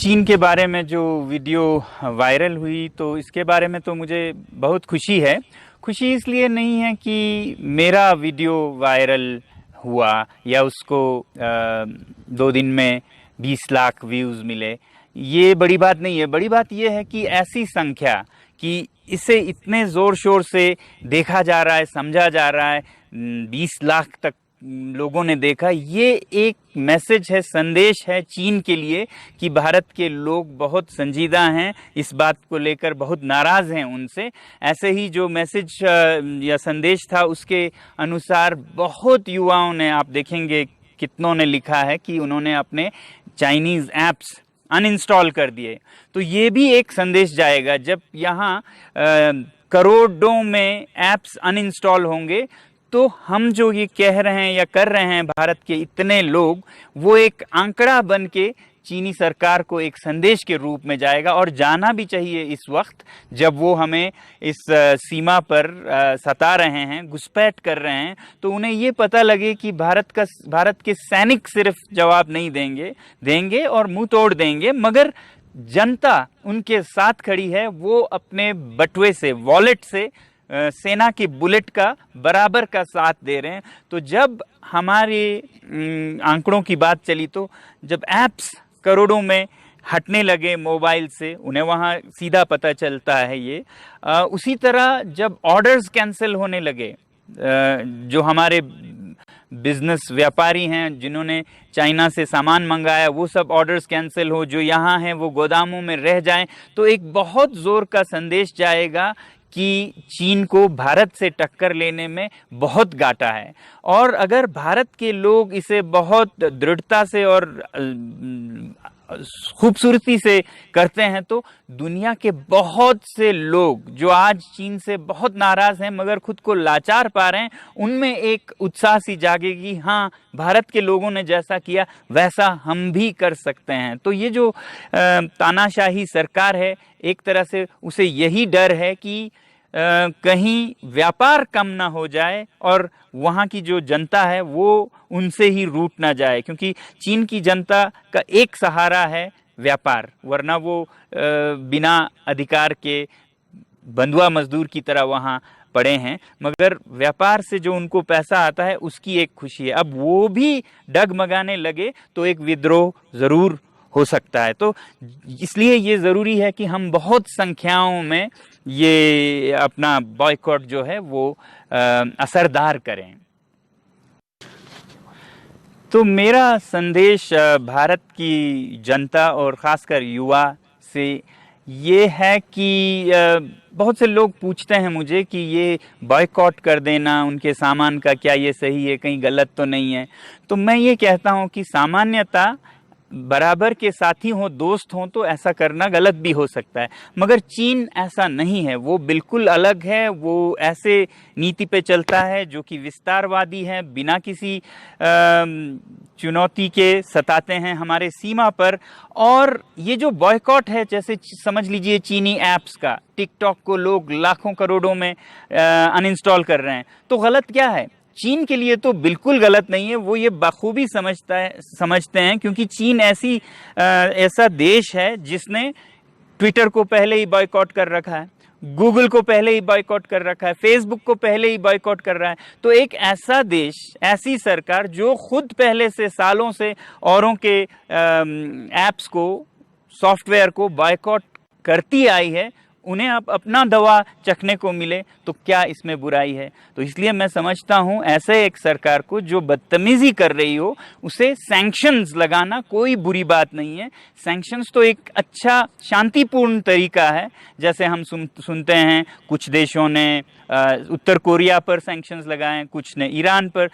चीन के बारे में जो वीडियो वायरल हुई तो इसके बारे में तो मुझे बहुत खुशी है। खुशी इसलिए नहीं है कि मेरा वीडियो वायरल हुआ या उसको 2 दिन में 20 लाख व्यूज़ मिले, ये बड़ी बात नहीं है। बड़ी बात ये है कि ऐसी संख्या कि इसे इतने ज़ोर शोर से देखा जा रहा है, समझा जा रहा है, 20 लाख तक लोगों ने देखा। ये एक मैसेज है, संदेश है चीन के लिए कि भारत के लोग बहुत संजीदा हैं, इस बात को लेकर बहुत नाराज़ हैं उनसे। ऐसे ही जो मैसेज या संदेश था उसके अनुसार बहुत युवाओं ने, आप देखेंगे कितनों ने लिखा है कि उन्होंने अपने चाइनीज़ ऐप्स अनइंस्टॉल कर दिए। तो ये भी एक संदेश जाएगा, जब यहाँ करोड़ों में ऐप्स अनइंस्टॉल होंगे तो हम जो ये कह रहे हैं या कर रहे हैं भारत के इतने लोग, वो एक आंकड़ा बन के चीनी सरकार को एक संदेश के रूप में जाएगा। और जाना भी चाहिए इस वक्त जब वो हमें इस सीमा पर सता रहे हैं, घुसपैठ कर रहे हैं, तो उन्हें ये पता लगे कि भारत के सैनिक सिर्फ जवाब नहीं देंगे और मुंह तोड़ देंगे, मगर जनता उनके साथ खड़ी है। वो अपने बटुए से, वॉलेट से सेना की बुलेट का बराबर का साथ दे रहे हैं। तो जब हमारे आंकड़ों की बात चली, तो जब ऐप्स करोड़ों में हटने लगे मोबाइल से, उन्हें वहाँ सीधा पता चलता है ये। उसी तरह जब ऑर्डर्स कैंसिल होने लगे, जो हमारे बिजनेस व्यापारी हैं जिन्होंने चाइना से सामान मंगाया, वो सब ऑर्डर्स कैंसिल हो, जो यहाँ हैं वो गोदामों में रह जाएं, तो एक बहुत ज़ोर का संदेश जाएगा कि चीन को भारत से टक्कर लेने में बहुत घाटा है। और अगर भारत के लोग इसे बहुत दृढ़ता से और खूबसूरती से करते हैं, तो दुनिया के बहुत से लोग जो आज चीन से बहुत नाराज हैं मगर खुद को लाचार पा रहे हैं, उनमें एक उत्साह सी जागेगी, हाँ भारत के लोगों ने जैसा किया वैसा हम भी कर सकते हैं। तो ये जो तानाशाही सरकार है, एक तरह से उसे यही डर है कि कहीं व्यापार कम ना हो जाए और वहाँ की जो जनता है वो उनसे ही रूठ ना जाए, क्योंकि चीन की जनता का एक सहारा है व्यापार, वरना वो बिना अधिकार के बंधुआ मजदूर की तरह वहाँ पड़े हैं। मगर व्यापार से जो उनको पैसा आता है उसकी एक खुशी है। अब वो भी डगमगाने लगे तो एक विद्रोह ज़रूर हो सकता है। तो इसलिए ये ज़रूरी है कि हम बहुत संख्याओं में ये अपना बॉयकॉट जो है वो असरदार करें। तो मेरा संदेश भारत की जनता और ख़ासकर युवा से ये है कि बहुत से लोग पूछते हैं मुझे कि ये बॉयकॉट कर देना उनके सामान का, क्या ये सही है, कहीं गलत तो नहीं है। तो मैं ये कहता हूँ कि सामान्यतः बराबर के साथी हों, दोस्त हों, तो ऐसा करना गलत भी हो सकता है, मगर चीन ऐसा नहीं है। वो बिल्कुल अलग है। वो ऐसे नीति पे चलता है जो कि विस्तारवादी है, बिना किसी चुनौती के सताते हैं हमारे सीमा पर। और ये जो बॉयकॉट है, जैसे समझ लीजिए चीनी ऐप्स का, टिकटॉक को लोग लाखों करोड़ों में अनइंस्टॉल कर रहे हैं, तो गलत क्या है? चीन के लिए तो बिल्कुल गलत नहीं है। वो ये बखूबी समझते हैं, क्योंकि चीन ऐसा देश है जिसने ट्विटर को पहले ही बॉयकॉट कर रखा है, गूगल को पहले ही बॉयकॉट कर रखा है, फेसबुक को पहले ही बॉयकॉट कर रहा है। तो एक ऐसा देश, ऐसी सरकार जो खुद पहले से सालों से औरों के ऐप्स को, सॉफ्टवेयर को बॉयकॉट करती आई है, उन्हें अब अपना दवा चखने को मिले तो क्या इसमें बुराई है? तो इसलिए मैं समझता हूं ऐसे एक सरकार को जो बदतमीजी कर रही हो, उसे सैंक्शंस लगाना कोई बुरी बात नहीं है। सैंक्शंस तो एक अच्छा शांतिपूर्ण तरीका है। जैसे हम सुनते हैं कुछ देशों ने उत्तर कोरिया पर सैंक्शंस लगाए, कुछ ने ईरान पर।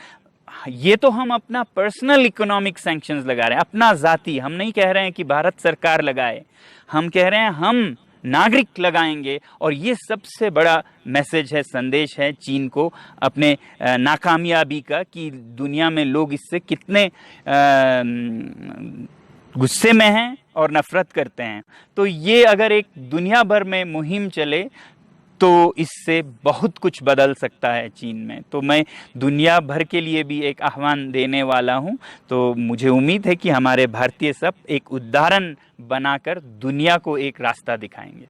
ये तो हम अपना पर्सनल इकोनॉमिक सैंक्शंस लगा रहे हैं, अपना जाती। हम नहीं कह रहे हैं कि भारत सरकार लगाए, हम कह रहे हैं हम नागरिक लगाएंगे। और ये सबसे बड़ा मैसेज है, संदेश है चीन को अपने नाकामयाबी का, कि दुनिया में लोग इससे कितने गुस्से में हैं और नफरत करते हैं। तो ये अगर एक दुनिया भर में मुहिम चले तो इससे बहुत कुछ बदल सकता है चीन में। तो मैं दुनिया भर के लिए भी एक आह्वान देने वाला हूँ। तो मुझे उम्मीद है कि हमारे भारतीय सब एक उदाहरण बनाकर दुनिया को एक रास्ता दिखाएंगे।